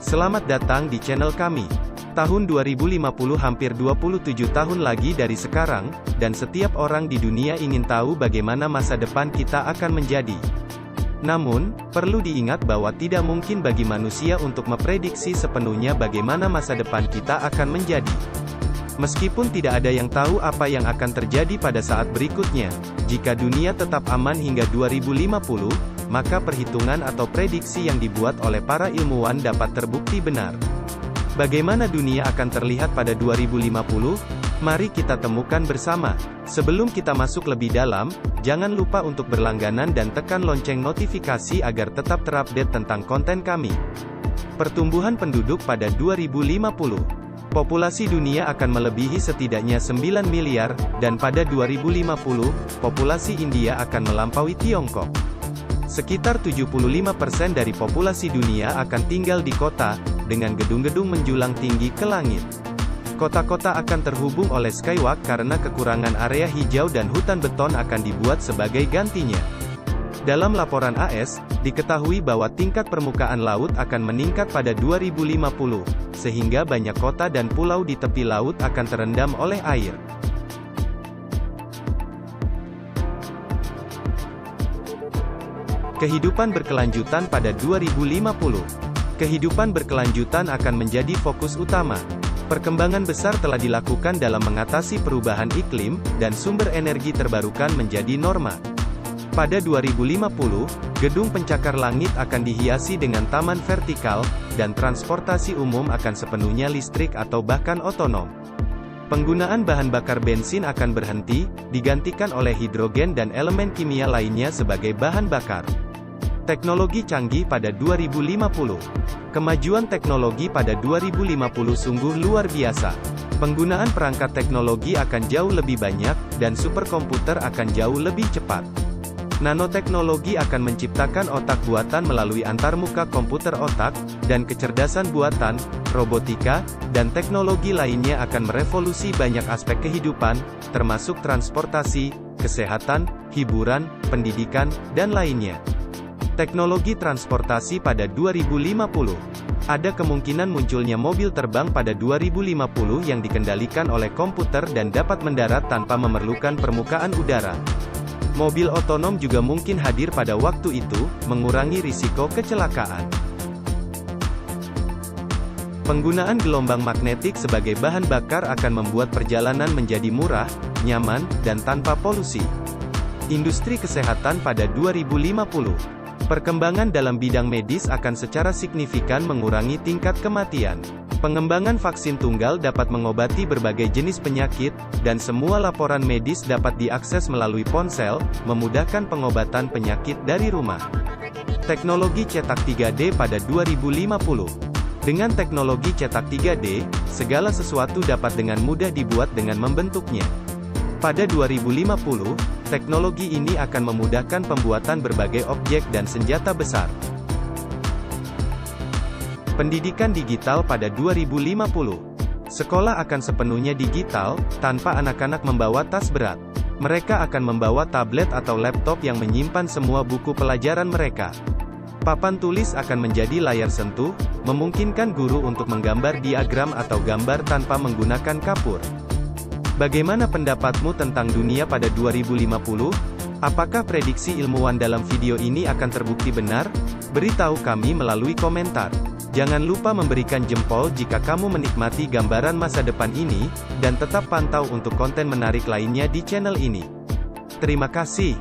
Selamat datang di channel kami. Tahun 2050 hampir 27 tahun lagi dari sekarang, dan setiap orang di dunia ingin tahu bagaimana masa depan kita akan menjadi. Namun, perlu diingat bahwa tidak mungkin bagi manusia untuk memprediksi sepenuhnya bagaimana masa depan kita akan menjadi. Meskipun tidak ada yang tahu apa yang akan terjadi pada saat berikutnya, jika dunia tetap aman hingga 2050, maka perhitungan atau prediksi yang dibuat oleh para ilmuwan dapat terbukti benar. Bagaimana dunia akan terlihat pada 2050? Mari kita temukan bersama. Sebelum kita masuk lebih dalam, jangan lupa untuk berlangganan dan tekan lonceng notifikasi agar tetap terupdate tentang konten kami. Pertumbuhan penduduk pada 2050. Populasi dunia akan melebihi setidaknya 9 miliar, dan pada 2050, populasi India akan melampaui Tiongkok. Sekitar 75% dari populasi dunia akan tinggal di kota, dengan gedung-gedung menjulang tinggi ke langit. Kota-kota akan terhubung oleh skywalk karena kekurangan area hijau dan hutan beton akan dibuat sebagai gantinya. Dalam laporan AS, diketahui bahwa tingkat permukaan laut akan meningkat pada 2050, sehingga banyak kota dan pulau di tepi laut akan terendam oleh air. Kehidupan berkelanjutan pada 2050. Kehidupan berkelanjutan akan menjadi fokus utama. Perkembangan besar telah dilakukan dalam mengatasi perubahan iklim, dan sumber energi terbarukan menjadi norma. Pada 2050, gedung pencakar langit akan dihiasi dengan taman vertikal, dan transportasi umum akan sepenuhnya listrik atau bahkan otonom. Penggunaan bahan bakar bensin akan berhenti, digantikan oleh hidrogen dan elemen kimia lainnya sebagai bahan bakar. Teknologi canggih pada 2050. Kemajuan teknologi pada 2050 sungguh luar biasa. Penggunaan perangkat teknologi akan jauh lebih banyak, dan superkomputer akan jauh lebih cepat. Nanoteknologi akan menciptakan otak buatan melalui antarmuka komputer otak, dan kecerdasan buatan, robotika, dan teknologi lainnya akan merevolusi banyak aspek kehidupan, termasuk transportasi, kesehatan, hiburan, pendidikan, dan lainnya. Teknologi transportasi pada 2050. Ada kemungkinan munculnya mobil terbang pada 2050 yang dikendalikan oleh komputer dan dapat mendarat tanpa memerlukan permukaan udara. Mobil otonom juga mungkin hadir pada waktu itu, mengurangi risiko kecelakaan. Penggunaan gelombang magnetik sebagai bahan bakar akan membuat perjalanan menjadi murah, nyaman, dan tanpa polusi. Industri kesehatan pada 2050. Perkembangan dalam bidang medis akan secara signifikan mengurangi tingkat kematian. Pengembangan vaksin tunggal dapat mengobati berbagai jenis penyakit, dan semua laporan medis dapat diakses melalui ponsel, memudahkan pengobatan penyakit dari rumah. Teknologi cetak 3D pada 2050. Dengan teknologi cetak 3D, segala sesuatu dapat dengan mudah dibuat dengan membentuknya. Pada 2050, teknologi ini akan memudahkan pembuatan berbagai objek dan senjata besar. Pendidikan digital pada 2050. Sekolah akan sepenuhnya digital, tanpa anak-anak membawa tas berat. Mereka akan membawa tablet atau laptop yang menyimpan semua buku pelajaran mereka. Papan tulis akan menjadi layar sentuh, memungkinkan guru untuk menggambar diagram atau gambar tanpa menggunakan kapur. Bagaimana pendapatmu tentang dunia pada 2050? Apakah prediksi ilmuwan dalam video ini akan terbukti benar? Beritahu kami melalui komentar. Jangan lupa memberikan jempol jika kamu menikmati gambaran masa depan ini, dan tetap pantau untuk konten menarik lainnya di channel ini. Terima kasih.